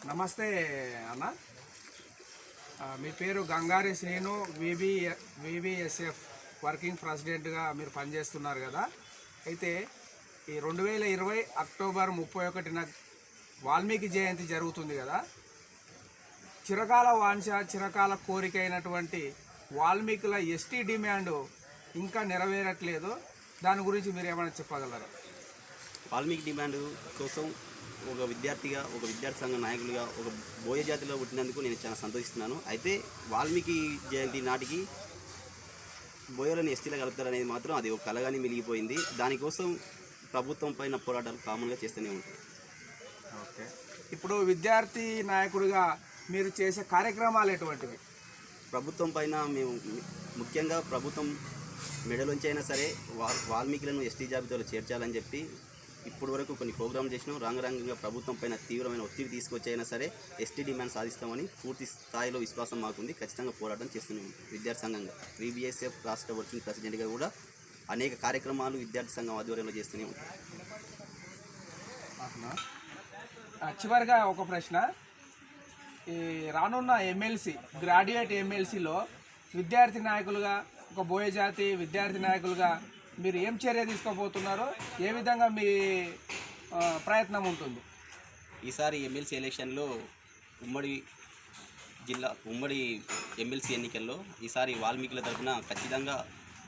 నమస్తే అన్న. మీ పేరు గంగారి శ్రీను, విబిఎస్ఎఫ్ వర్కింగ్ ప్రెసిడెంట్గా మీరు పనిచేస్తున్నారు కదా. అయితే ఈ 2020 అక్టోబర్ 31న వాల్మీకి జయంతి జరుగుతుంది కదా. చిరకాల వాంఛ, చిరకాల కోరిక అయినటువంటి వాల్మీకుల ఎస్టీ డిమాండ్ ఇంకా నెరవేరట్లేదు. దాని గురించి మీరు ఏమైనా చెప్పగలరా? వాల్మీకి డిమాండ్ కోసం ఒక విద్యార్థిగా, ఒక విద్యార్థి సంఘ నాయకులుగా, ఒక బోయ జాతిలో పుట్టినందుకు నేను చాలా సంతోషిస్తున్నాను. అయితే వాల్మీకి జయంతి నాటికి బోయలను ఎస్టీలో కలుపుతారనేది మాత్రం అది ఒక కలగానే మిలిగిపోయింది. దానికోసం ప్రభుత్వం పైన పోరాటాలు కామన్గా చేస్తూనే ఉంటాయి. ఓకే, ఇప్పుడు విద్యార్థి నాయకుడిగా మీరు చేసే కార్యక్రమాలు ఎటువంటివి? ప్రభుత్వం పైన మేము ముఖ్యంగా ప్రభుత్వం మెడలోంచి అయినా సరే వాల్మీకులను ఎస్టీ జాబితాలో చేర్చాలని చెప్పి ఇప్పటి వరకు కొన్ని ప్రోగ్రాంలు చేసినాం. రంగరంగంగా ప్రభుత్వం పైన తీవ్రమైన ఒత్తిడి తీసుకొచ్చైనా సరే ఎస్టీ డిమాండ్ సాధిస్తామని పూర్తి స్థాయిలో విశ్వాసం మాకుంది. ఖచ్చితంగా పోరాటం చేస్తున్నాం. విద్యార్థి సంఘంగా విబిఎస్ఎఫ్ రాష్ట్ర వర్కింగ్ ప్రెసిడెంట్గా కూడా అనేక కార్యక్రమాలు విద్యార్థి సంఘం ఆధ్వర్యంలో చేస్తూనే ఉంటాం. చివరిగా ఒక ప్రశ్న, ఈ రానున్న ఎమ్మెల్సీ, గ్రాడ్యుయేట్ ఎమ్మెల్సీలో విద్యార్థి నాయకులుగా, ఒక బోయ జాతి విద్యార్థి నాయకులుగా మీరు ఏం చర్య తీసుకోబోతున్నారో, ఏ విధంగా మీ ప్రయత్నం ఉంటుంది? ఈసారి ఎమ్మెల్సీ ఎలక్షన్లో ఉమ్మడి ఎమ్మెల్సీ ఎన్నికల్లో ఈసారి వాల్మీకుల తరఫున ఖచ్చితంగా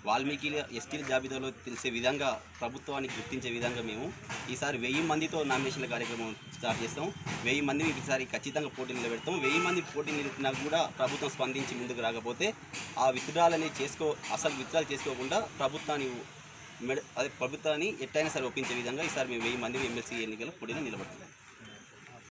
వాల్మీకి ఎస్టీల జాబితాలో తెలిసే విధంగా, ప్రభుత్వానికి గుర్తించే విధంగా మేము ఈసారి 1000 మందితో నామినేషన్ల కార్యక్రమం స్టార్ట్ చేస్తాం. 1000 మంది ఈసారి ఖచ్చితంగా పోటీ నిలబెడతాం. 1000 మంది పోటీ నిలిపినా కూడా ప్రభుత్వం స్పందించి ముందుకు రాకపోతే ఆ విత్డ్రాలని అసలు విత్డ్రాలు చేసుకోకుండా ప్రభుత్వాన్ని ఎట్టయినా సరే ఒప్పించే విధంగా ఈసారి మేము 1000 మంది ఎమ్మెల్సీ ఎన్నికల్లో పోటీలో నిలబడతాం.